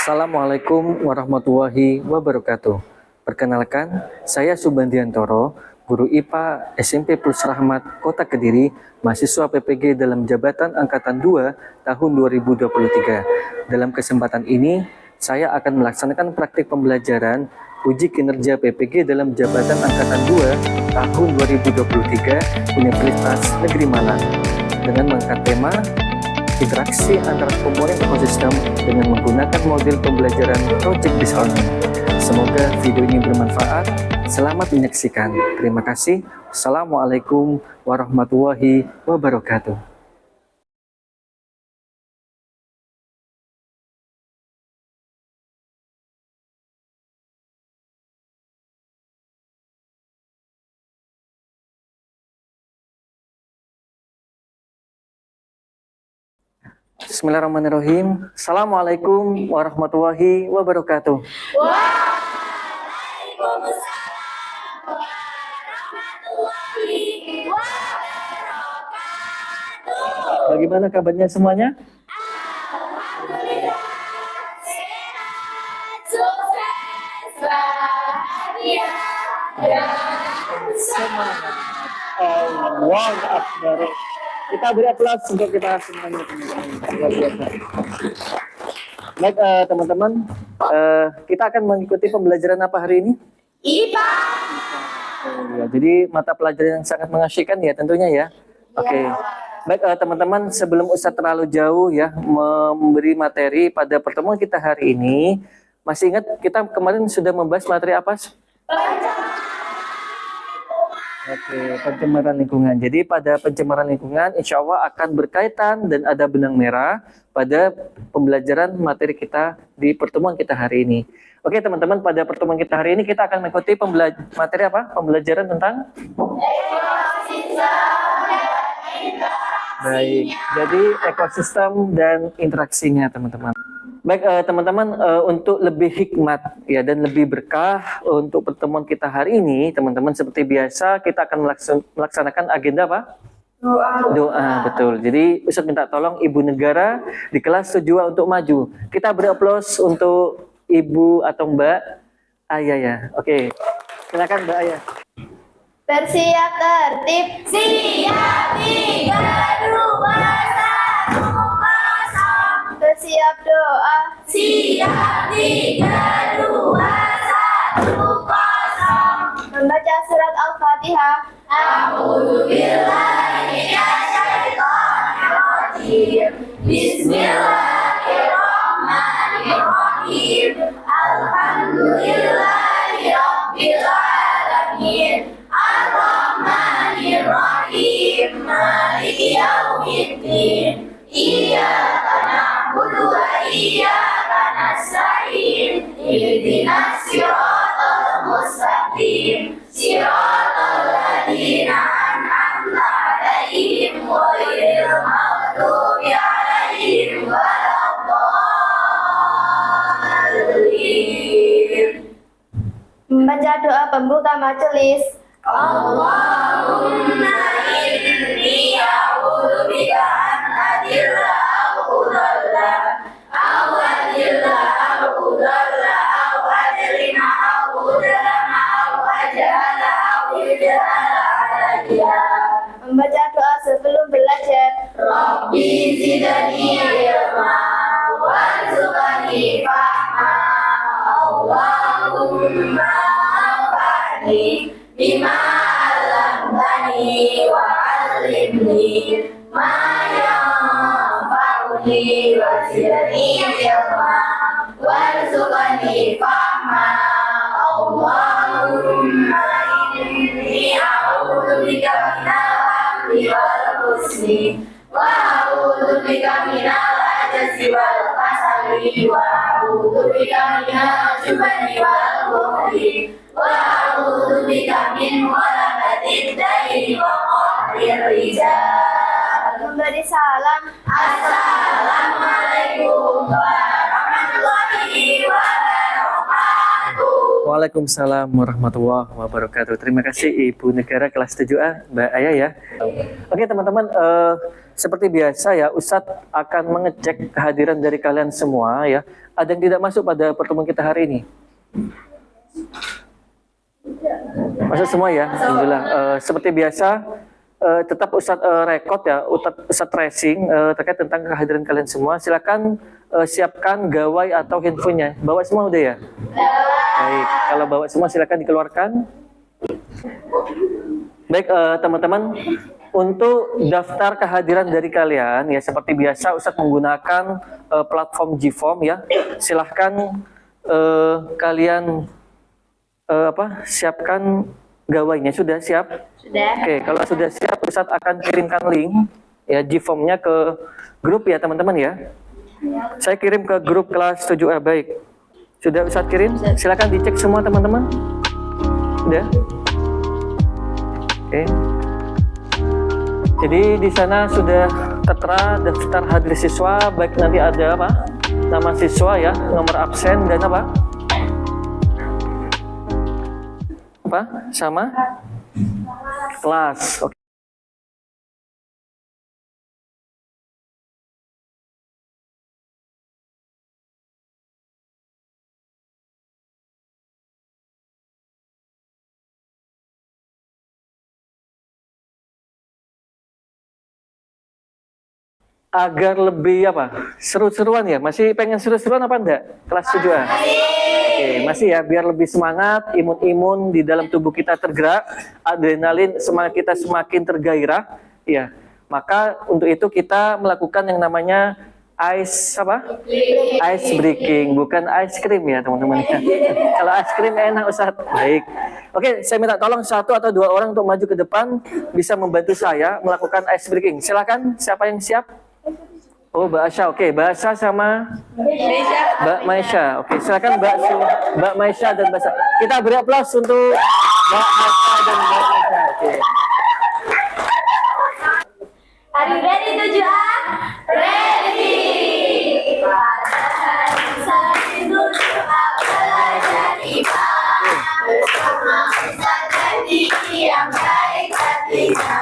Assalamualaikum warahmatullahi wabarakatuh. Perkenalkan, saya Subandiantoro, guru IPA SMP Plus Rahmat Kota Kediri, mahasiswa PPG dalam Jabatan Angkatan 2 tahun 2023. Dalam kesempatan ini, saya akan melaksanakan praktik pembelajaran uji kinerja PPG dalam Jabatan Angkatan 2 tahun 2023 Universitas Negeri Malang dengan mengangkat tema interaksi antara komponen ekosistem dengan menggunakan model pembelajaran project based learning. Semoga video ini bermanfaat. Selamat menyaksikan. Terima kasih. Assalamualaikum warahmatullahi wabarakatuh. Bismillahirrahmanirrahim. Assalamualaikum warahmatullahi wabarakatuh. Waalaikumsalam warahmatullahi wabarakatuh. Bagaimana kabarnya semuanya? Alhamdulillah, sehat, sukses, bahagia, dan semangat. Allahu Akbar. Kita beri aplaus untuk kita semuanya, teman-teman. Baik, teman-teman, kita akan mengikuti pembelajaran apa hari ini? IPA. Ya, jadi mata pelajaran yang sangat mengasyikkan ya tentunya ya. Oke. Baik, teman-teman, sebelum Ustadz terlalu jauh ya memberi materi pada pertemuan kita hari ini, masih ingat kita kemarin sudah membahas materi apa? Oke, pencemaran lingkungan. Jadi pada pencemaran lingkungan insya Allah akan berkaitan dan ada benang merah pada pembelajaran materi kita di pertemuan kita hari ini. Oke teman-teman, pada pertemuan kita hari ini kita akan mengikuti materi apa? Pembelajaran tentang baik, jadi ekosistem dan interaksinya teman-teman. Baik teman-teman, untuk lebih hikmat ya dan lebih berkah untuk pertemuan kita hari ini, teman-teman seperti biasa kita akan melaksanakan agenda apa? Doa, betul. Jadi Ustadz minta tolong Ibu Negara di kelas 7A untuk maju. Kita beri aplaus untuk Ibu atau Mbak Ayah ya. Oke, silakan Mbak Ayah. Bersiap tertib. Siap 3, 2, 1, kosong. Bersiap doa. Siap 3, 2, 1, kosong. Membaca surat Al-Fatihah. A'udzu billahi minasyaitonir rajim. Bismillahirrahmanirrahim. Alhamdulillahi rabbil alamin. Ar-Rahmanir-Rahim. Maliki yaumiddin. Iyyaka na'budu wa iyyaka nasta'in. Ihdinas siratal mustaqim. Siratal ladzina an'amta 'alaihim ghairil maghdubi 'alaihim waladdallin. Membaca doa pembuka majelis. Allahumma inni a'udzubika an adilla au udalla au adilla au udalla au adlima au udlama au ajala au yujala alayya. Membaca doa sebelum belajar. Rabbi zidni ilma warzuqni fahma. Allahumma anfa'ni bima 'allamtani wa 'allimni ma yanfa'uni wa zidni ilma warzuqni fahma. Allahumma inni a'udzubika minal hamdi wal husni wa a'udzubika minal ajzi wal kasali wa a'udzubika minal jubni wal bukhli wa a'udzubika min ghalabatid daini wa qahrir rijal. Memberi salam. Assalamualaikum warahmatullahi wabarakatuh. Waalaikumsalam warahmatullahi wabarakatuh. Terima kasih Ibu Negara kelas 7A, Mbak Ayah ya. Oke teman-teman, seperti biasa ya, Ustadz akan mengecek kehadiran dari kalian semua ya. Ada yang tidak masuk pada pertemuan kita hari ini? Masuk semua ya, alhamdulillah. Seperti biasa, tetap Ustadz rekod ya, Ustadz tracing terkait tentang kehadiran kalian semua. Silakan siapkan gawai atau handphonenya. Bawa semua udah ya? Baik, kalau bawa semua silakan dikeluarkan. Baik teman-teman, untuk daftar kehadiran dari kalian ya seperti biasa Ustadz menggunakan platform Gform ya. Silahkan kalian siapkan gawainya. Sudah siap? Sudah. Oke, kalau sudah siap Ustadz akan kirimkan link ya Gform-nya ke grup ya teman-teman ya. Saya kirim ke grup kelas 7A. Baik. Sudah Ustadz kirim? Silakan dicek semua teman-teman. Sudah? Oke. Jadi di sana sudah tertera daftar hadir siswa, baik nanti ada apa? Nama siswa ya, nomor absen dan apa? Apa? Sama? Kelas. Oke. Agar lebih apa? Seru-seruan ya? Masih pengen seru-seruan apa enggak? Kelas 7A? Oke, masih ya, biar lebih semangat, imun-imun di dalam tubuh kita tergerak, adrenalin semangat kita semakin tergairah, ya. Maka untuk itu kita melakukan yang namanya ice breaking, bukan ice cream ya teman-teman. Kalau ice cream enak Ustaz. Baik. Oke, saya minta tolong 1 atau 2 orang untuk maju ke depan bisa membantu saya melakukan ice breaking. Silakan, siapa yang siap? Oh, Mbak Asya. Oke, Mbak Asya sama Mbak Maisha. Oke, silakan Mbak Maisha dan Mbak Asya. Kita beri aplaus untuk Mbak Maisha dan Mbak Maisha. Oke. Are you ready 7A? Ready. Yang baik hatinya,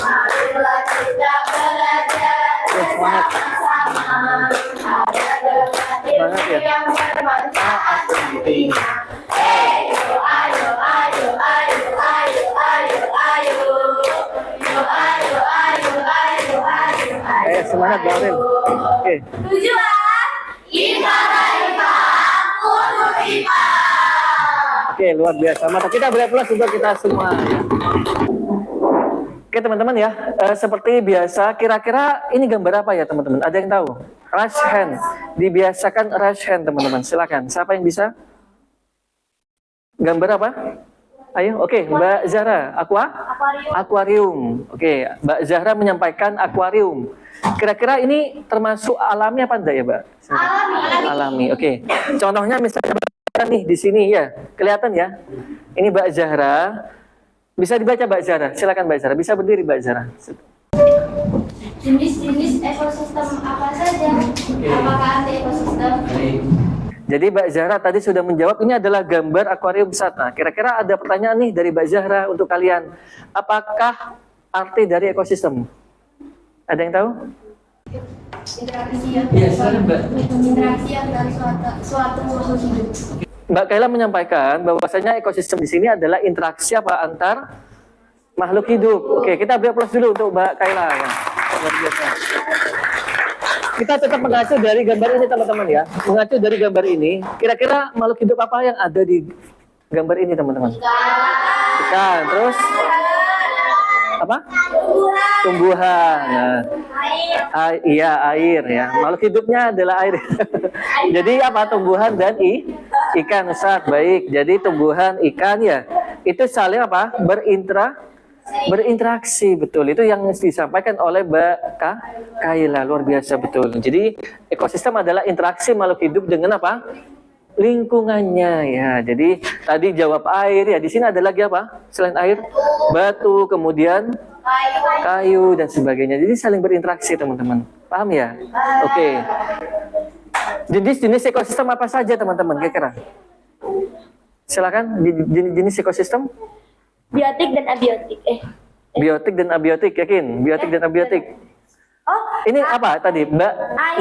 marilah kita belajar bersama-sama. Ada debat yang bermanfaat nantinya. Ayo, ayo, ayo, ayo, ayo, ayo, ayo. Yo, ayo, ayo, ayo, ayo, ayo. Semangat Bang Rin. Oke. 7A, IPA, IPA, untuk IPA. Oke, luar biasa. Mata kita beri aplaus untuk kita semua. Oke teman-teman ya, seperti biasa, kira-kira ini gambar apa ya teman-teman? Ada yang tahu? Rush hand. Dibiasakan rush hand teman-teman. Silakan. Siapa yang bisa? Gambar apa? Ayo, oke, Mbak Zahra. Akuarium. Oke, Mbak Zahra menyampaikan akuarium. Kira-kira ini termasuk alami apa enggak ya, Mbak? Alami. Oke. Contohnya misalnya nih di sini ya, kelihatan ya. Ini Mbak Zahra. Bisa dibaca Mbak Zahra. Silakan Mbak Zahra. Bisa berdiri Mbak Zahra. Jenis-jenis ekosistem apa saja? Apakah ada ekosistem? Jadi Mbak Zahra tadi sudah menjawab, ini adalah gambar akuarium besar. Nah, kira-kira ada pertanyaan nih dari Mbak Zahra untuk kalian. Apakah arti dari ekosistem? Ada yang tahu? Interaksi yang Mbak. interaksi antara suatu makhluk hidup. Mbak Kaila menyampaikan bahwasanya ekosistem di sini adalah interaksi apa antar makhluk hidup. Oke, kita beri aplaus dulu untuk Mbak Kaila ya. Luar biasa. Kita tetap mengacu dari gambar ini teman-teman ya. Mengacu dari gambar ini, kira-kira makhluk hidup apa yang ada di gambar ini teman-teman? Ikan. Terus apa? Tumbuhan. Nah, iya, air ya. Makhluk hidupnya adalah air. Jadi apa? Tumbuhan dan ikan. Ustaz. Baik. Jadi tumbuhan, ikan ya. Itu saling apa? Berinteraksi, betul. Itu yang disampaikan oleh Mbak Kaila. Luar biasa, betul. Jadi ekosistem adalah interaksi makhluk hidup dengan apa? Lingkungannya ya. Jadi tadi jawab air ya. Di sini ada lagi apa? Selain air, batu, kemudian kayu dan sebagainya. Jadi saling berinteraksi teman-teman. Paham ya? Oke. Jenis-jenis ekosistem apa saja teman-teman kira-kira? Silakan jenis ekosistem. Biotik dan abiotik. Biotik dan abiotik, yakin? Biotik dan abiotik. Oh, Ini apa tadi? Mbak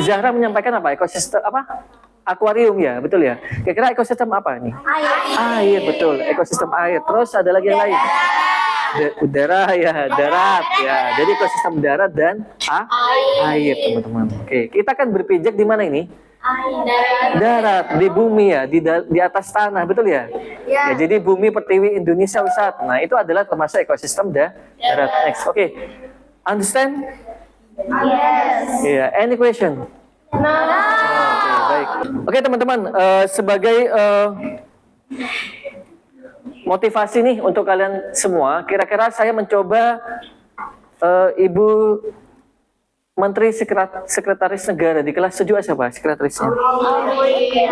Zahra menyampaikan apa? Ekosistem apa? Akuarium ya, betul ya? Kira-kira ekosistem apa nih? air. Air, betul. Ekosistem air. Terus ada lagi yang lain? Udara ya, darat ya. Jadi ekosistem darat dan air, teman-teman. Oke, kita akan berpijak di mana ini? Darat, di bumi ya, di atas tanah, betul ya? Ya, jadi bumi pertiwi Indonesia Wisat. Nah, itu adalah termasuk ekosistem darat. Next, oke. Understand? Yes. Iya, any question? Oke, baik. Oke, teman-teman, sebagai motivasi nih untuk kalian semua, kira-kira saya mencoba Ibu Menteri Sekretaris Negara di kelas 7 siapa sekretarisnya?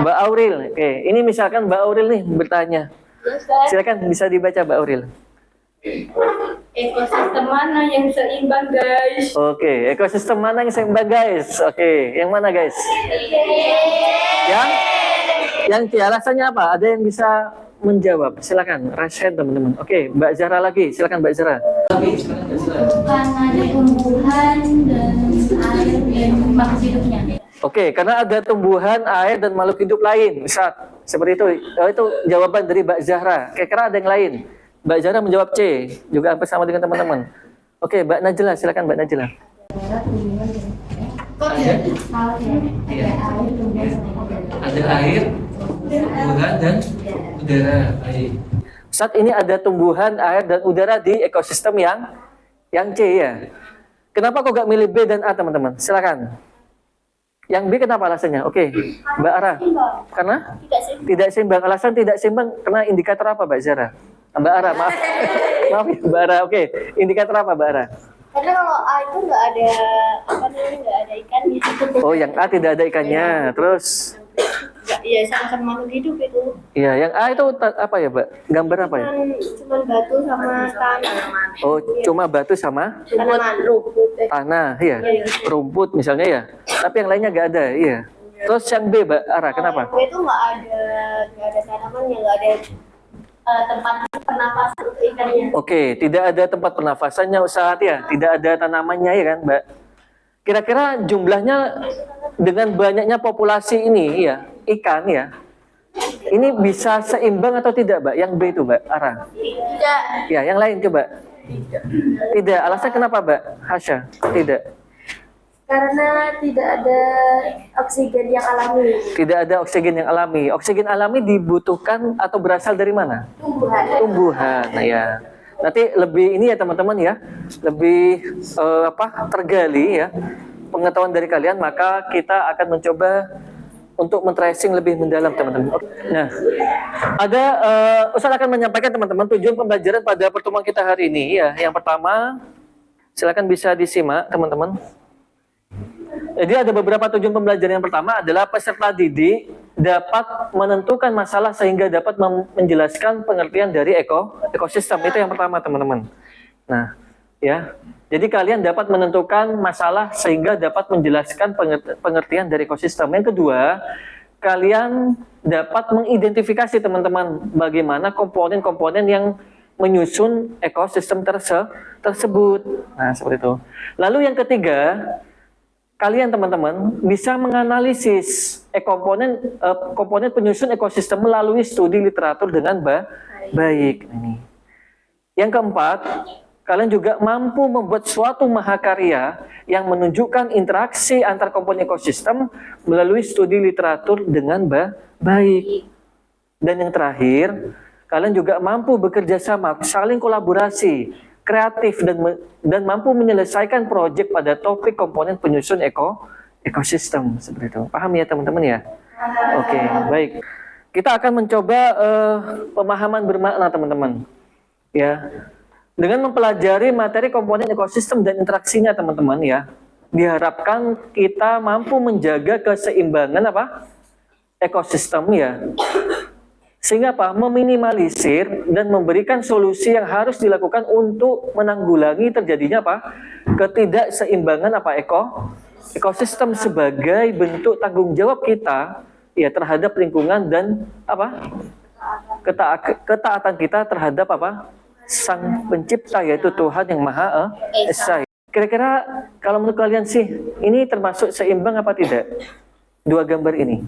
Mbak Auril. Oke, ini misalkan Mbak Auril nih bertanya. Silakan bisa dibaca Mbak Auril. Ekosistem mana yang seimbang, guys? Oke, ekosistem mana yang seimbang, guys? Oke, yang mana, guys? Yang C, alasannya apa? Ada yang bisa menjawab? Silakan, raise hand, teman-teman. Oke, Mbak Zara lagi. Silakan Mbak Zara. Karena ada tumbuhan dan air dan makhluk hidupnya. Oke, karena ada tumbuhan, air, dan makhluk hidup lain. Misal, seperti itu. Itu jawaban dari Mbak Zahra. Kira-kira ada yang lain? Mbak Zahra menjawab C, juga hampir sama dengan teman-teman. Oke, Mbak Najla, silakan Mbak Najla. Ada air, tumbuhan, dan udara. Saat ini ada tumbuhan, air, dan udara di ekosistem yang C ya. Kenapa kok gak milih B dan A, teman-teman? Silakan. Yang B kenapa alasannya? Oke, Mbak Ara. Karena tidak seimbang. Alasan tidak seimbang karena indikator apa, Mbak Zara? Mbak Ara, maaf. Maaf ya, Mbak Ara. Oke, indikator apa, Mbak Ara? Karena kalau A itu nggak ada nggak ada ikan di situ. Oh, yang A tidak ada ikannya. Terus? Iya, sama-sama makhluk hidup itu. Iya, yang A itu apa ya, Mbak? Gambar apa ya? Cuman batu sama tanah. Oh, cuma batu sama Tanaman, rumput. tanah, iya. Rumput misalnya ya. Tapi yang lainnya nggak ada, iya. Terus yang B, Mbak Ara, kenapa? Itu nggak ada tanamannya, nggak ada tempat pernapasan ikannya. Oke, tidak ada tempat pernafasannya Ustaz ya, tidak ada tanamannya ya kan, Mbak. Kira-kira jumlahnya dengan banyaknya populasi ini ya, ikan ya. Ini bisa seimbang atau tidak, Mbak? Yang B itu, Mbak Ara. Tidak. Ya, yang lain coba. Tidak. Alasan kenapa, Mbak Hasya? Tidak. Karena tidak ada oksigen yang alami. Tidak ada oksigen yang alami. Oksigen alami dibutuhkan atau berasal dari mana? Tumbuhan. Nah, ya. Nanti lebih ini ya teman-teman ya, lebih tergali ya pengetahuan dari kalian, maka kita akan mencoba untuk men-tracing lebih mendalam teman-teman. Nah, ada Ustaz akan menyampaikan teman-teman tujuan pembelajaran pada pertemuan kita hari ini ya. Yang pertama, silakan bisa disimak teman-teman. Jadi ada beberapa tujuan pembelajaran. Yang pertama adalah peserta didik dapat menentukan masalah sehingga dapat menjelaskan pengertian dari ekosistem. Itu yang pertama teman-teman. Nah, ya. Jadi kalian dapat menentukan masalah sehingga dapat menjelaskan pengertian dari ekosistem. Yang kedua, kalian dapat mengidentifikasi teman-teman bagaimana komponen-komponen yang menyusun ekosistem tersebut. Nah, seperti itu. Lalu yang ketiga, kalian teman-teman bisa menganalisis komponen penyusun ekosistem melalui studi literatur dengan baik. Ini. Yang keempat, kalian juga mampu membuat suatu mahakarya yang menunjukkan interaksi antar komponen ekosistem melalui studi literatur dengan baik. Dan yang terakhir, kalian juga mampu bekerja sama, saling kolaborasi, kreatif dan mampu menyelesaikan proyek pada topik komponen penyusun ekosistem seperti itu. Paham ya teman-teman ya? Oke, baik. Kita akan mencoba pemahaman bermakna teman-teman. Ya. Dengan mempelajari materi komponen ekosistem dan interaksinya teman-teman ya, diharapkan kita mampu menjaga keseimbangan ekosistem ya. Sehingga meminimalisir dan memberikan solusi yang harus dilakukan untuk menanggulangi terjadinya ketidakseimbangan ekosistem sebagai bentuk tanggung jawab kita ya terhadap lingkungan dan ketaatan kita terhadap apa? Sang Pencipta, yaitu Tuhan yang Maha Esa. Kira-kira kalau menurut kalian sih, ini termasuk seimbang apa tidak? Dua gambar ini.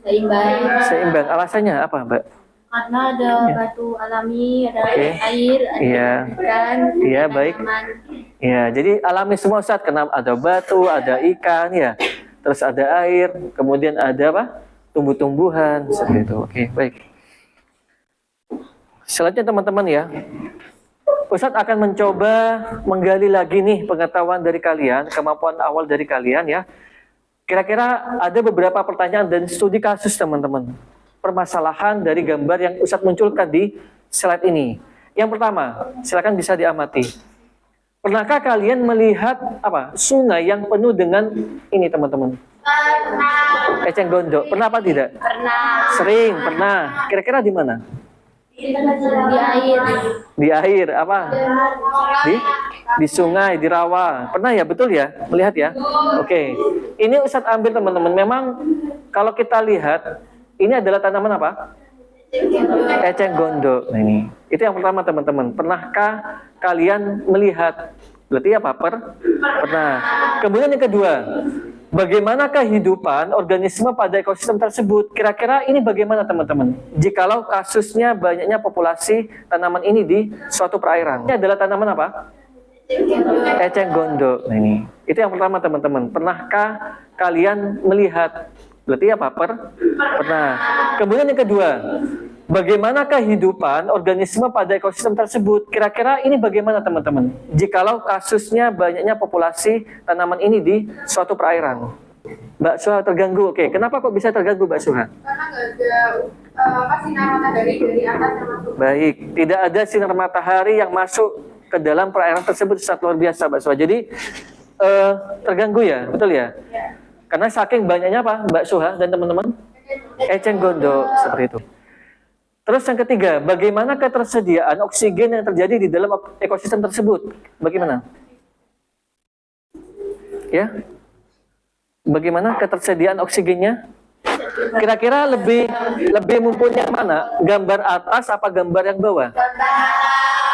Seimbang. Seimbang. Alasannya apa, Mbak? Karena ada batu alami, ada Oke. air, ada Iya. ikan, Iya, ada baik. tanaman. Ya, jadi alami semua Ustaz. Kenapa ada batu, ada ikan, ya. Terus ada air, kemudian ada apa? Tumbuh-tumbuhan, seperti itu. Oke, baik. Selanjutnya teman-teman ya, Ustadz akan mencoba menggali lagi nih pengetahuan dari kalian, kemampuan awal dari kalian ya. Kira-kira ada beberapa pertanyaan dan studi kasus teman-teman. Permasalahan dari gambar yang Ustadz munculkan di slide ini. Yang pertama, silakan bisa diamati. Pernahkah kalian melihat apa sungai yang penuh dengan ini teman-teman? Eceng gondok. Pernah apa tidak? Pernah Sering, pernah. Kira-kira di mana? di air. Di air apa? Di sungai, di rawa. Pernah ya, betul ya? Melihat ya? Oke. Ini Ustadz ambil teman-teman. Memang kalau kita lihat, ini adalah tanaman apa? Eceng gondok. Nah, ini. Itu yang pertama teman-teman. Pernahkah kalian melihat? Berarti apa? Pernah. Kemudian yang kedua, bagaimana kehidupan organisme pada ekosistem tersebut? Kira-kira ini bagaimana teman-teman? Jikalau kasusnya banyaknya populasi tanaman ini di suatu perairan. Ini adalah tanaman apa? Eceng gondok. Nah, ini. Itu yang pertama teman-teman. Pernahkah kalian melihat? Berarti apa? Pernah. Kemudian yang kedua, bagaimana kehidupan organisme pada ekosistem tersebut? Kira-kira ini bagaimana teman-teman? Jikalau kasusnya banyaknya populasi tanaman ini di suatu perairan. Mbak Suha terganggu. Oke, kenapa kok bisa terganggu Mbak Suha? Karena nggak ada sinar matahari dari atas yang masuk. Baik, tidak ada sinar matahari yang masuk ke dalam perairan tersebut. Sangat luar biasa Mbak Suha. Jadi terganggu ya, betul ya? Karena saking banyaknya apa Mbak Suha dan teman-teman? Eceng gondok, seperti itu. Terus yang ketiga, bagaimana ketersediaan oksigen yang terjadi di dalam ekosistem tersebut? Bagaimana? Ya? Bagaimana ketersediaan oksigennya? Kira-kira lebih mumpuni yang mana? Gambar atas apa gambar yang bawah?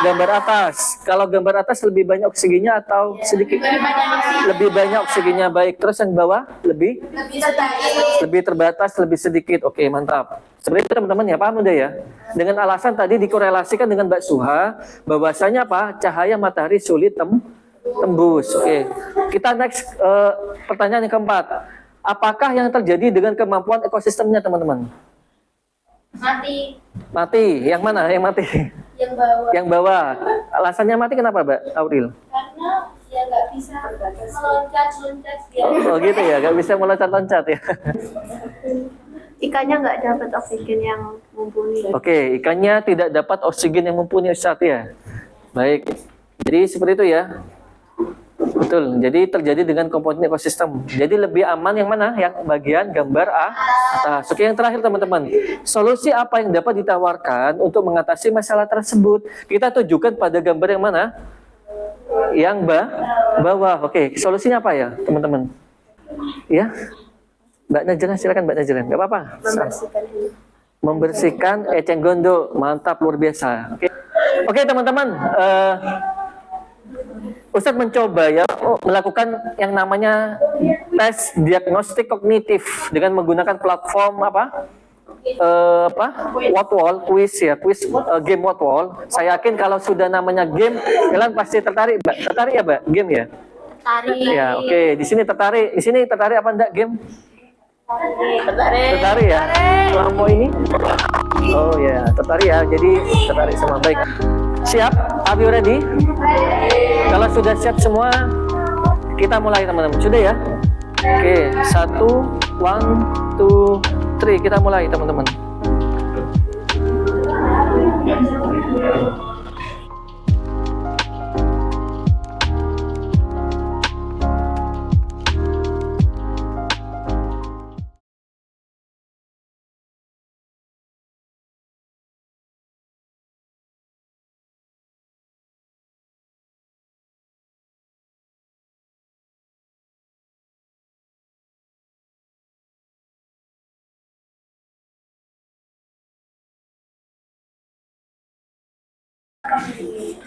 Gambar atas. Kalau gambar atas lebih banyak oksigennya atau sedikit? Lebih banyak oksigennya, baik. Terus yang bawah lebih terbatas, lebih sedikit. Oke, mantap. Seperti itu teman-teman ya, paham udah ya? Dengan alasan tadi dikorelasikan dengan Mbak Suha, bahwasanya apa? Cahaya matahari sulit tembus. Oke. Kita next pertanyaan yang keempat. Apakah yang terjadi dengan kemampuan ekosistemnya teman-teman? Mati. Yang mana? Yang mati? Yang bawah. Yang bawah. Alasannya mati kenapa, Mbak Auril? Karena dia nggak bisa meloncat dia. Oh gitu ya, nggak bisa meloncat-loncat ya. Ikannya nggak dapat oksigen yang mumpuni. Oke, ikannya tidak dapat oksigen yang mumpuni Ustaz ya. Baik. Jadi seperti itu ya. Betul. Jadi terjadi dengan komponen ekosistem. Jadi lebih aman yang mana? Yang bagian gambar atas. Oke, yang terakhir teman-teman. Solusi apa yang dapat ditawarkan untuk mengatasi masalah tersebut? Kita tujukan pada gambar yang mana? Yang bawah. Oke, solusinya apa ya, teman-teman? Ya. Mbak Najla, silakan Mbak Najla. Enggak apa-apa. Membersihkan eceng gondok. Mantap, luar biasa. Oke, teman-teman. Ustadz mencoba ya melakukan yang namanya tes diagnostik kognitif dengan menggunakan platform Whatwall, quiz game Whatwall. Saya yakin kalau sudah namanya game, kalian pasti tertarik, Mbak. Tertarik ya, Mbak? Game ya? Tarik. Ya, oke. Di sini tertarik. Di sini tertarik apa enggak game? Tertarik ya? Kelompok ini? Oh ya, tertarik ya. Jadi tertarik semua. Baik. Siap? Are you ready? Kalau sudah siap semua, kita mulai teman-teman. Sudah ya? Oke, 1, 1, 2, 3. Kita mulai teman-teman.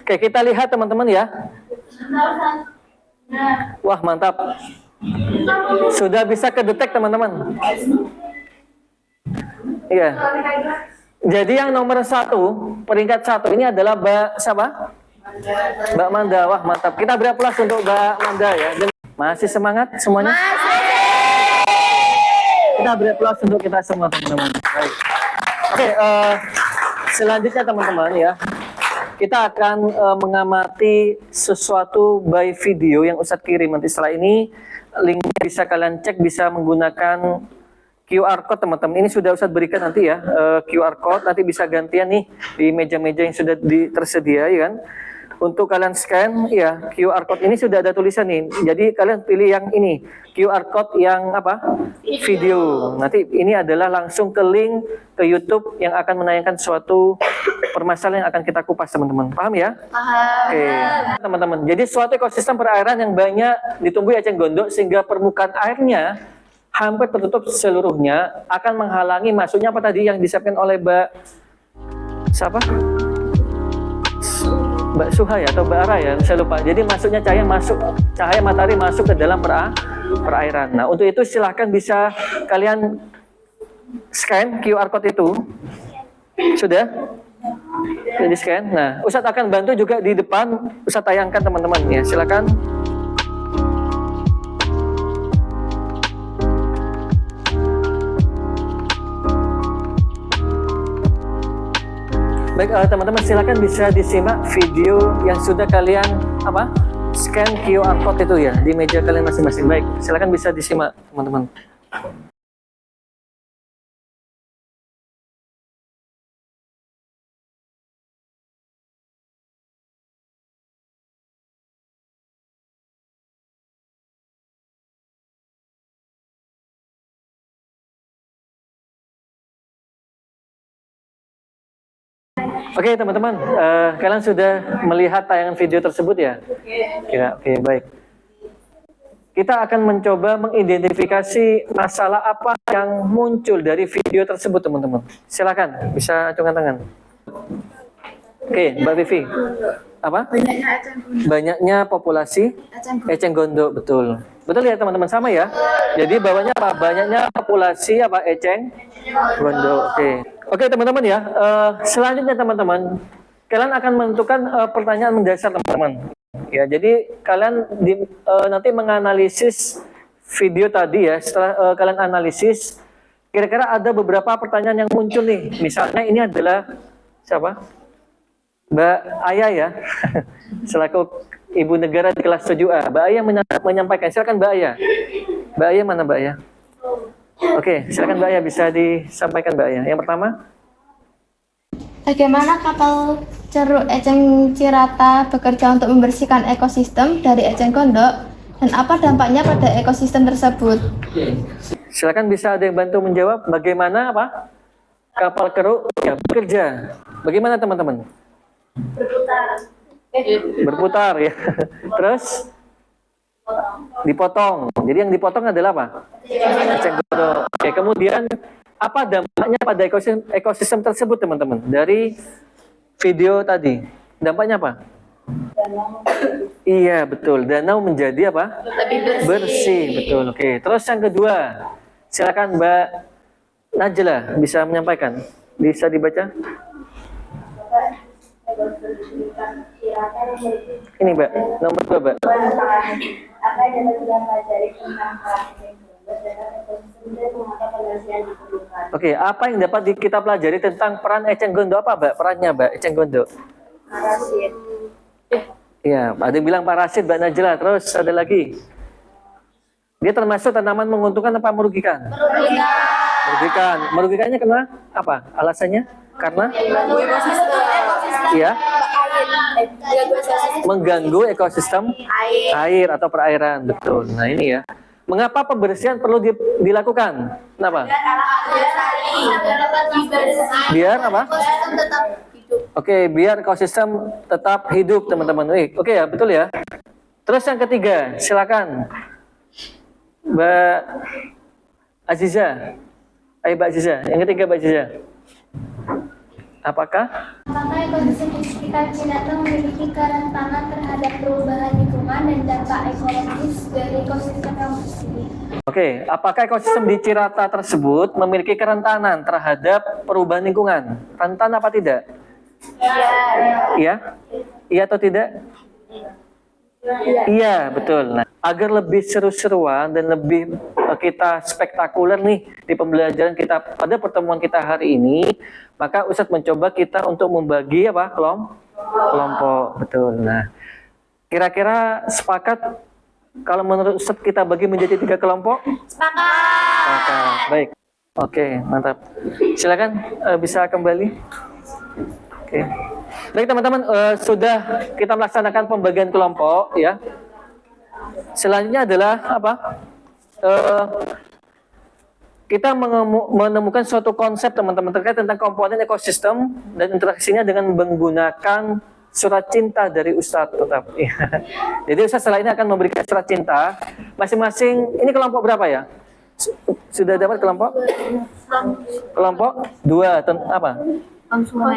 Oke, kita lihat teman-teman ya. Wah, mantap. Sudah bisa kedetek teman-teman. Iya. Jadi yang nomor 1, peringkat 1 ini adalah Mbak siapa? Mbak Manda. Wah, mantap. Kita beri aplaus untuk Mbak Manda ya. Masih semangat semuanya? Kita beri aplaus untuk kita semua teman-teman. Baik. Oke, selanjutnya teman-teman ya. Kita akan mengamati sesuatu by video yang Ustadz kirim. Nanti setelah ini linknya bisa kalian cek, bisa menggunakan QR code teman-teman. Ini sudah Ustadz berikan nanti ya, QR code. Nanti bisa gantian nih di meja-meja yang sudah tersedia ya kan. Untuk kalian scan ya, QR code ini sudah ada tulisan nih. Jadi kalian pilih yang ini, QR code yang apa? Video. Nanti ini adalah langsung ke link ke YouTube yang akan menayangkan suatu permasalahan yang akan kita kupas teman-teman. Paham ya? Paham. Oke, teman-teman. Jadi suatu ekosistem perairan yang banyak ditumbuhi eceng gondok sehingga permukaan airnya hampir tertutup seluruhnya akan menghalangi masuknya apa tadi yang disiapkan oleh Mbak siapa? Mbak Suha ya atau Mbak Ara ya, saya lupa. Jadi masuknya cahaya matahari masuk ke dalam perairan. Nah, untuk itu silahkan bisa kalian scan QR code itu. Sudah? Jadi scan. Nah, Ustadz akan bantu juga di depan. Ustadz tayangkan teman-teman ya. Silakan. Baik teman-teman, silakan bisa disimak video yang sudah kalian apa? Scan QR code itu ya di meja kalian masing-masing. Baik, silakan bisa disimak teman-teman. Oke teman-teman, kalian sudah melihat tayangan video tersebut ya? Ya, oke baik. Kita akan mencoba mengidentifikasi masalah apa yang muncul dari video tersebut teman-teman. Silakan, bisa acungkan tangan. Oke, Mbak Vivi. Apa? Banyaknya populasi eceng gondok, betul. Betul ya teman-teman, sama ya? Jadi bawahnya apa? Banyaknya populasi apa? Eceng gondok. Oke. Oke teman-teman ya, selanjutnya teman-teman, kalian akan menentukan pertanyaan mendasar teman-teman. Ya, jadi kalian nanti menganalisis video tadi ya. Setelah kalian analisis, kira-kira ada beberapa pertanyaan yang muncul nih. Misalnya ini adalah siapa? Mbak Aya ya, selaku Ibu Negara di kelas 7A. Mbak Aya menyampaikan. Silakan Mbak Aya. Mbak Aya mana Mbak Aya? Oke, silakan Mbak Aya, bisa disampaikan Mbak Aya. Yang pertama, Bagaimana kapal ceruk eceng cirata bekerja untuk membersihkan ekosistem dari eceng gondok dan apa dampaknya pada ekosistem tersebut? silakan bisa ada yang bantu menjawab bagaimana apa kapal keruk ya bekerja. Bagaimana teman-teman? Berputar ya. Terus dipotong. Jadi yang dipotong adalah apa? Eceng gondok. Oke, kemudian apa dampaknya pada ekosistem tersebut teman-teman? Dari video tadi, dampaknya apa? Iya betul, danau menjadi apa? Lebih Bersih, betul. Oke, terus yang kedua, silakan Mbak Najla bisa menyampaikan. Bisa dibaca? Ini Mbak, nomor 2 Mbak. Apa yang dapat kita pelajari tentang peran ekosistem dan mengapa pembersihan diperlukan? Oke, apa yang dapat kita pelajari tentang peran eceng gondok apa Mbak? Perannya Mbak, eceng gondok? Parasit. Iya, ada yang bilang parasit Mbak Najla. Terus ada lagi. Dia termasuk tanaman menguntungkan apa merugikan? Merugikan. Merugikannya karena apa? Alasannya? Karena? Iya. Mengganggu ekosistem air atau perairan. Betul. Nah ini ya. Mengapa pembersihan perlu dilakukan? Kenapa? Biar apa? Oke, biar ekosistem tetap hidup teman-teman. Oke ya, betul ya. Terus yang ketiga, silakan Mbak Aziza. Ayo Mbak Aziza. Yang ketiga Mbak Aziza. Apakah? Apakah ekosistem di sekitar Cinata memiliki kerentanan terhadap perubahan lingkungan dan dampak ekologis dari ekosistem yang bersih? Oke, apakah ekosistem di Cirata tersebut memiliki kerentanan terhadap perubahan lingkungan? Rentan apa tidak? Iya. Iya atau tidak? Iya, betul. Nah, agar lebih seru-seruan dan lebih kita spektakuler nih di pembelajaran kita pada pertemuan kita hari ini, maka Ustadz mencoba kita untuk membagi apa? Kelompok. Betul. Nah, kira-kira sepakat kalau menurut Ustadz kita bagi menjadi 3 kelompok? Sepakat. Baik. Oke, mantap. Silakan bisa kembali. Oke. Baik teman-teman, sudah kita melaksanakan pembagian kelompok ya. Selanjutnya adalah apa? Kita menemukan suatu konsep teman-teman terkait tentang komponen ekosistem dan interaksinya dengan menggunakan surat cinta dari Ustadz tetap. Jadi Ustadz setelah ini akan memberikan surat cinta masing-masing. Ini kelompok berapa ya? Sudah dapat kelompok? Kelompok 2 apa?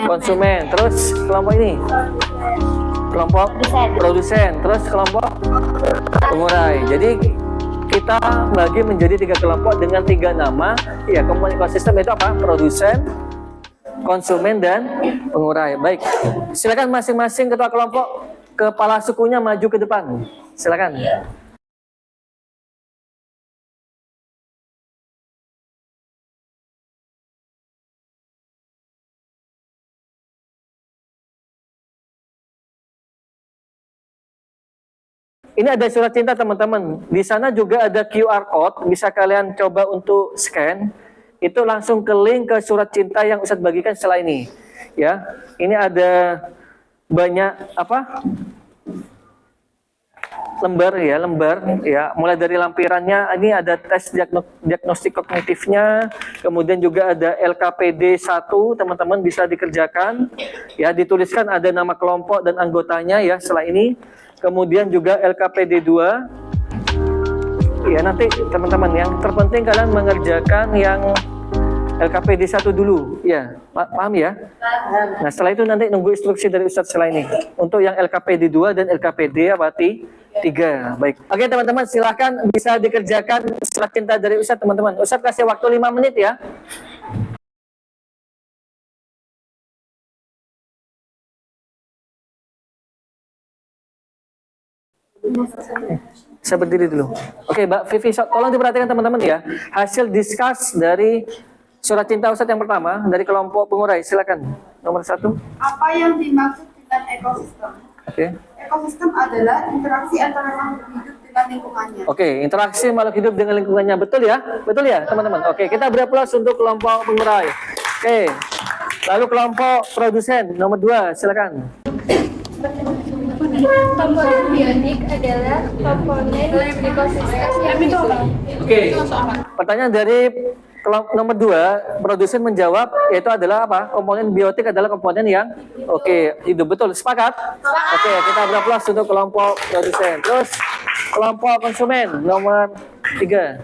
Konsumen. Terus kelompok ini? Kelompok produsen. Terus kelompok pengurai. Jadi kita bagi menjadi 3 kelompok dengan 3 nama. Ya, komponen ekosistem itu apa? Produsen, konsumen, dan pengurai. Baik, silakan masing-masing ketua kelompok, kepala sukunya maju ke depan. Silakan. Ini ada surat cinta teman-teman. Di sana juga ada QR code, bisa kalian coba untuk scan. Itu langsung ke link ke surat cinta yang Ustadz bagikan setelah ini. Ya, ini ada banyak apa? Lembar ya. Mulai dari lampirannya, ini ada tes diagnostik kognitifnya, kemudian juga ada LKPD 1, teman-teman bisa dikerjakan. Ya, dituliskan ada nama kelompok dan anggotanya ya setelah ini. Kemudian juga LKPD 2. Ya, nanti teman-teman yang terpenting kalian mengerjakan yang LKPD 1 dulu. Ya, paham ya? Nah, setelah itu nanti nunggu instruksi dari Ustadz setelah ini. Untuk yang LKPD 2 dan LKPD apa? 3. Baik. Oke, teman-teman silahkan bisa dikerjakan surat cinta dari Ustadz, teman-teman. Ustadz kasih waktu 5 menit ya. Saya berdiri dulu. Oke, Mbak Vivi, tolong diperhatikan teman-teman ya. Hasil discuss dari surat cinta Ustadz yang pertama dari kelompok pengurai. Silakan. Nomor 1. Apa yang dimaksud dengan ekosistem? Oke. Ekosistem adalah interaksi antara makhluk hidup dengan lingkungannya. Oke, interaksi makhluk hidup dengan lingkungannya. Betul ya? Betul ya, teman-teman? Oke, kita beri aplaus untuk kelompok pengurai. Oke. Lalu kelompok produsen nomor 2, silakan. Komponen biotik adalah komponen ekosistem yang hidup. Oke. Pertanyaan dari kelompok nomor 2, produsen menjawab yaitu adalah apa? Komponen biotik adalah komponen yang hidup. Betul, sepakat? Oke, kita beri aplaus untuk kelompok produsen. Terus kelompok konsumen nomor 3.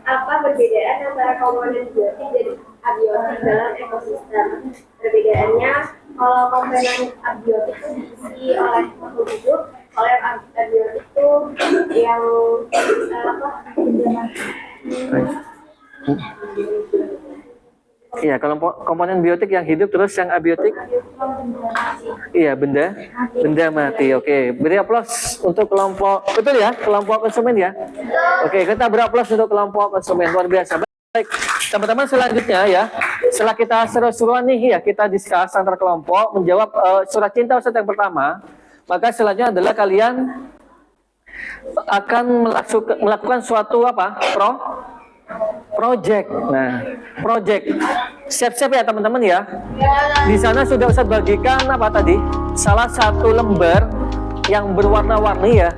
Apa perbedaan antara komponen biotik dan abiotik dalam ekosistem? Perbedaannya, kalau komponen abiotik itu diisi oleh makhluk hidup, kalau yang abiotik itu yang Iya, komponen biotik yang hidup, terus yang abiotik? Iya, benda mati. Oke, beri aplaus untuk kelompok, betul ya, kelompok konsumen ya. Oke, kita beri aplaus untuk kelompok konsumen, luar biasa. Baik, teman-teman selanjutnya ya, setelah kita seru-seruan nih ya, kita discuss antar kelompok, menjawab surat cinta Ustadz yang pertama, maka selanjutnya adalah kalian akan melakukan suatu apa? Project. Nah, project. Siap-siap ya teman-teman ya. Di sana sudah Ustadz bagikan apa tadi? Salah satu lembar yang berwarna-warni ya.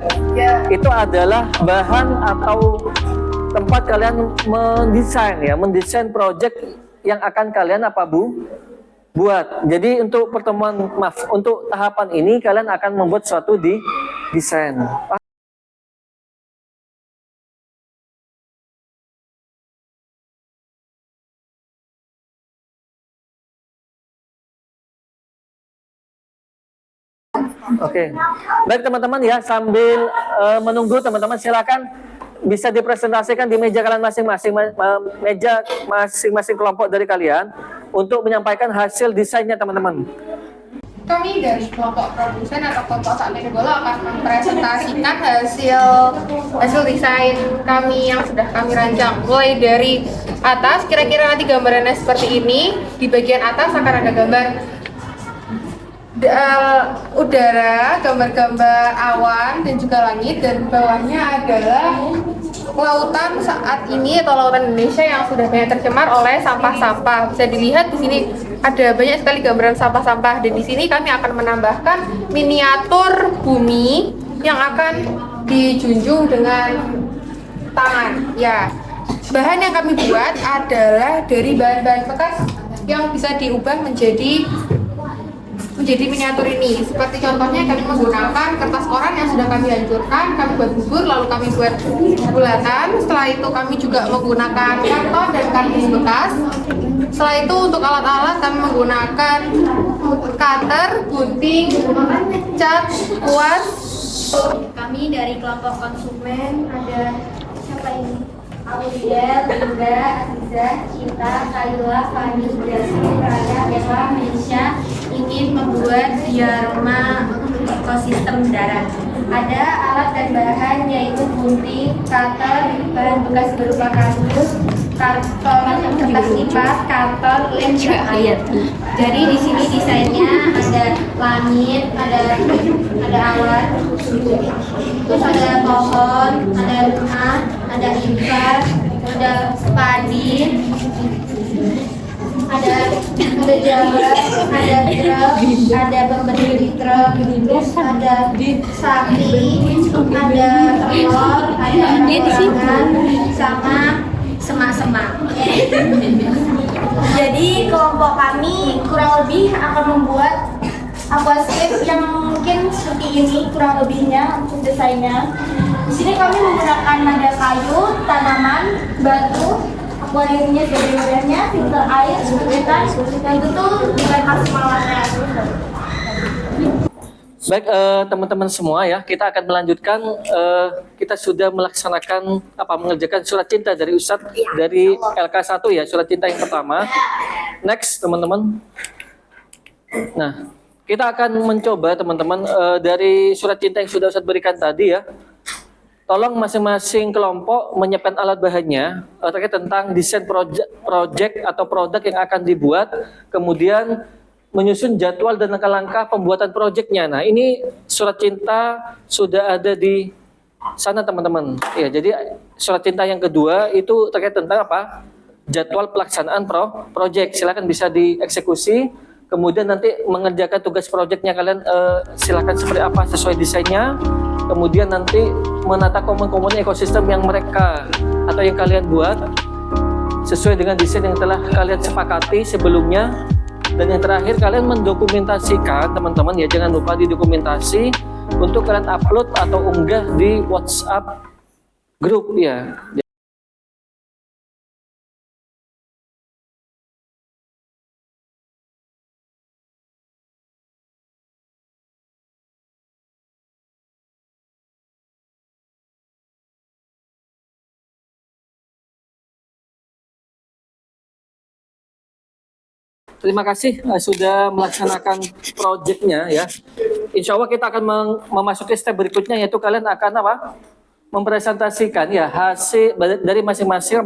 Itu adalah bahan atau tempat kalian mendesain project yang akan kalian buat. Jadi untuk untuk tahapan ini kalian akan membuat suatu desain. Oke. Baik teman-teman ya, sambil menunggu teman-teman silakan bisa dipresentasikan di meja kalian masing-masing, meja masing-masing kelompok dari kalian untuk menyampaikan hasil desainnya teman-teman. Kami dari kelompok produsen atau kelompok Sakti Negoro akan mempresentasikan hasil desain kami yang sudah kami rancang. Mulai dari atas, kira-kira nanti gambarannya seperti ini. Di bagian atas akan ada gambar udara, gambar-gambar awan dan juga langit, dan bawahnya adalah lautan saat ini atau lautan Indonesia yang sudah banyak tercemar oleh sampah-sampah. Bisa dilihat di sini ada banyak sekali gambaran sampah-sampah, dan di sini kami akan menambahkan miniatur bumi yang akan dijunjung dengan tangan. Ya, bahan yang kami buat adalah dari bahan-bahan bekas yang bisa diubah menjadi miniatur ini. Seperti contohnya kami menggunakan kertas koran yang sudah kami hancurkan, kami buat bubur, lalu kami buat bulatan. Setelah itu kami juga menggunakan karton dan kardus bekas. Setelah itu untuk alat-alat kami menggunakan cutter, gunting, cat, kuas. Kami dari kelompok konsumen ada siapa ini? Audel, Linda, Aziza, Cinta, Kayla, Fani, Jasmine, Raya, Eva, Meisha ingin membuat diorama ekosistem darat. Ada alat dan bahan yaitu gunting, cutter, bahan bekas berupa kardus, karton, kertas lipat, karton, lem, dan air. Jadi di sini desainnya ada langit, ada awan, terus ada pohon, ada rumah, ada ikan, ada padi, ada jalan, ada truk, ada pemberdiri truk, terus ada sapi, ada telur, ada orangan, sama semak-semak. Jadi kelompok kami kurang lebih akan membuat aquascape yang mungkin seperti ini kurang lebihnya untuk desainnya. Di sini kami menggunakan nada kayu, tanaman, batu, akuariumnya sebagai wadahnya, filter air, ikan, dan tentu dengan hasil malamnya. Baik teman-teman semua ya, kita akan melanjutkan. Kita sudah melaksanakan mengerjakan surat cinta dari Ustadz dari LK1 ya, surat cinta yang pertama. Next teman-teman. Nah, kita akan mencoba teman-teman dari surat cinta yang sudah Ustadz berikan tadi ya. Tolong masing-masing kelompok menyiapkan alat bahannya terkait tentang desain project atau produk yang akan dibuat, kemudian menyusun jadwal dan langkah-langkah pembuatan proyeknya. Nah, ini surat cinta sudah ada di sana teman-teman. Ya, jadi surat cinta yang kedua itu terkait tentang jadwal pelaksanaan proyek. Silakan bisa dieksekusi. Kemudian nanti mengerjakan tugas proyeknya kalian silakan seperti apa sesuai desainnya. Kemudian nanti menata komponen ekosistem yang mereka atau yang kalian buat sesuai dengan desain yang telah kalian sepakati sebelumnya. Dan yang terakhir kalian mendokumentasikan teman-teman ya, jangan lupa didokumentasi untuk kalian upload atau unggah di WhatsApp grup ya. Terima kasih sudah melaksanakan proyeknya ya. Insya Allah kita akan memasuki step berikutnya, yaitu kalian akan mempresentasikan ya hasil dari masing-masing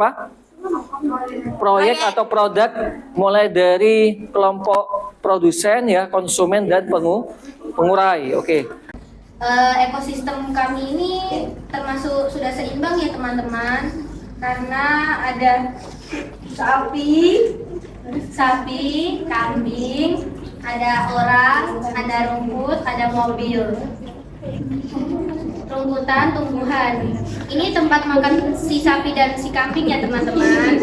proyek atau produk, mulai dari kelompok produsen ya, konsumen dan pengurai. Oke. Ekosistem kami ini termasuk sudah seimbang ya teman-teman, karena ada sapi, kambing, ada orang, ada rumput, ada mobil. Rumputan, tumbuhan. Ini tempat makan si sapi dan si kambing ya teman-teman.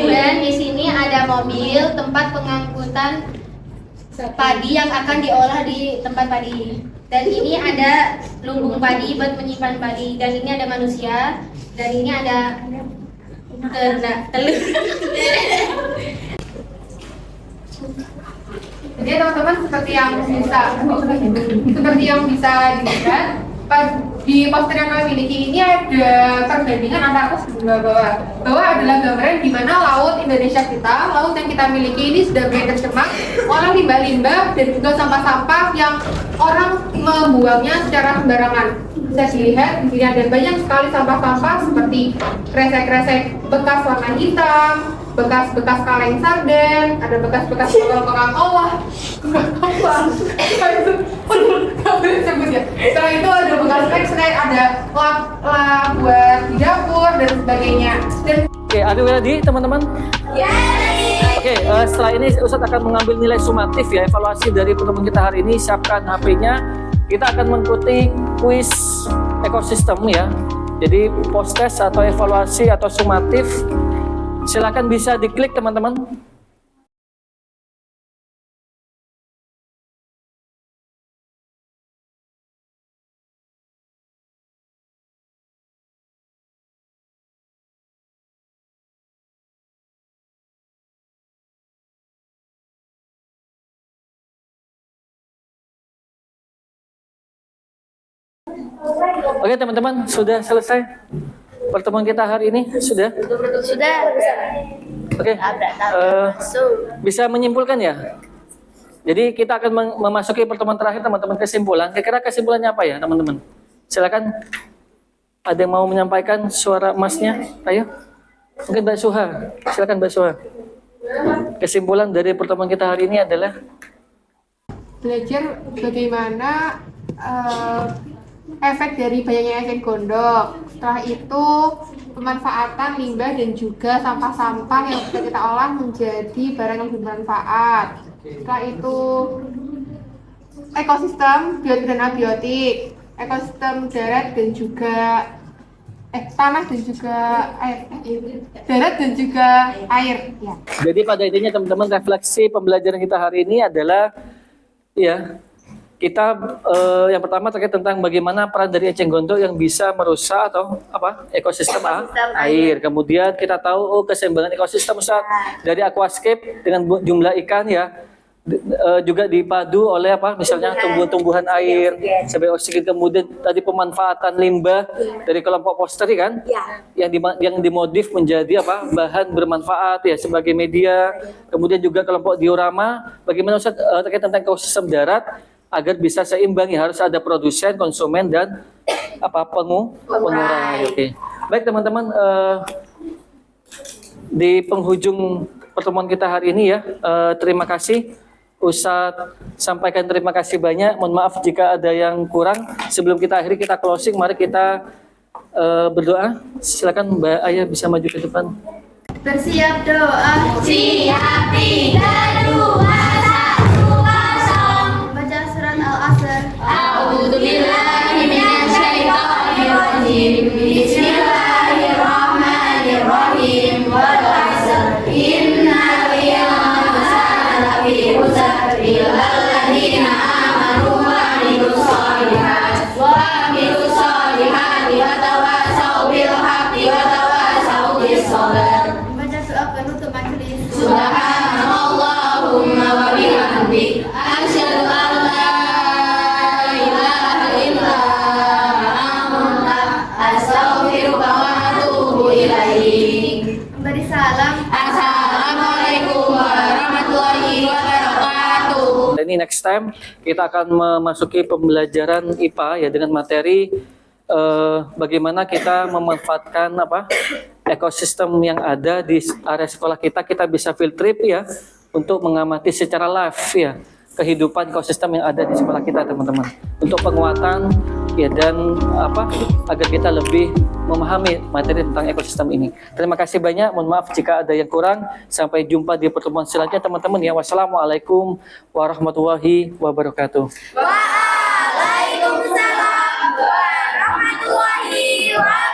Dan di sini ada mobil, tempat pengangkutan padi yang akan diolah di tempat padi. Dan ini ada lumbung padi buat menyimpan padi. Dan ini ada manusia. Dan ini ada telur. Jadi teman-teman seperti yang bisa dilihat di poster yang kami miliki ini ada perbandingan antara atas dan bawah. Bawah adalah gambaran di mana laut Indonesia kita, laut yang kita miliki ini sudah mulai tercemar oleh limbah-limbah dan juga sampah-sampah yang orang membuangnya secara sembarangan. Bisa dilihat di sini ada banyak sekali sampah-sampah seperti kresek-kresek bekas warna hitam, bekas-bekas kaleng sarden, ada bekas-bekas botol Coca-Cola. Setelah itu ada bekas snack, ada lap buat di dapur dan sebagainya. Oke, are you ready teman-teman? Oke, setelah ini Ustadz akan mengambil nilai sumatif ya, evaluasi dari pertemuan kita hari ini. Siapkan HP-nya. Kita akan mengikuti kuis ekosistem ya. Jadi post test atau evaluasi atau sumatif. Silakan bisa diklik teman-teman. Oke teman-teman, sudah selesai pertemuan kita hari ini? Sudah? Sudah. Oke, bisa menyimpulkan ya? Jadi kita akan memasuki pertemuan terakhir teman-teman, kesimpulan. Kira-kira kesimpulannya apa ya teman-teman? Silakan. Ada yang mau menyampaikan suara emasnya? Ayo. Mungkin Mbak Suha. Silakan Mbak Suha. Kesimpulan dari pertemuan kita hari ini adalah Belajar bagaimana efek dari banyaknya eceng gondok. Setelah itu pemanfaatan limbah dan juga sampah-sampah yang bisa kita olah menjadi barang yang bermanfaat. Setelah itu ekosistem biotik dan abiotik, ekosistem darat dan juga tanah dan juga air, darat dan juga air. Ya. Jadi pada intinya teman-teman, refleksi pembelajaran kita hari ini adalah ya, kita yang pertama terkait tentang bagaimana peran dari eceng gondok yang bisa merusak atau apa ekosistem air. Kemudian kita tahu keseimbangan ekosistem Ustaz dari aquascape dengan jumlah ikan ya, juga dipadu oleh apa misalnya tumbuhan-tumbuhan air sebagai oksigen. Kemudian tadi pemanfaatan limbah dari kelompok poster kan yang dimodif menjadi apa bahan bermanfaat ya sebagai media. Kemudian juga kelompok diorama bagaimana Ustaz terkait tentang ekosistem darat agar bisa seimbang ya, harus ada produsen, konsumen dan apa pengurai. Oke. Baik teman-teman, di penghujung pertemuan kita hari ini ya, terima kasih Ustadz, sampaikan terima kasih banyak. Mohon maaf jika ada yang kurang. Sebelum kita akhiri, kita closing, mari kita berdoa. Silakan Mbak Ayah bisa maju ke depan. Bersiap doa. Siap 3, 2, 1, Baca surat Al-Asr. A'udzubillahi minasyaitonirrajim. Bismillahirrahmanirrahim. Wal 'asr. Innal insana lafi khusr illa alladziina aamanu wa 'amilus sholihati wa tawassaw bil haqqi wa tawassaw bis sabr. Baca doa penutup majelis. Subhanallahumma wa bihamdik asyhadu an la ilaha illa anta astaghfiruka wa atubu ilaik. Beri salam. Assalamualaikum warahmatullahi wabarakatuh. Dan ini next time kita akan memasuki pembelajaran IPA ya dengan materi bagaimana kita memanfaatkan apa ekosistem yang ada di area sekolah kita. Kita bisa field trip ya untuk mengamati secara live ya kehidupan ekosistem yang ada di sekolah kita teman-teman, untuk penguatan ya dan apa agar kita lebih memahami materi tentang ekosistem ini. Terima kasih banyak, mohon maaf jika ada yang kurang. Sampai jumpa di pertemuan selanjutnya teman-teman ya. Wassalamualaikum warahmatullahi wabarakatuh. Waalaikumsalam warahmatullahi wabarakatuh.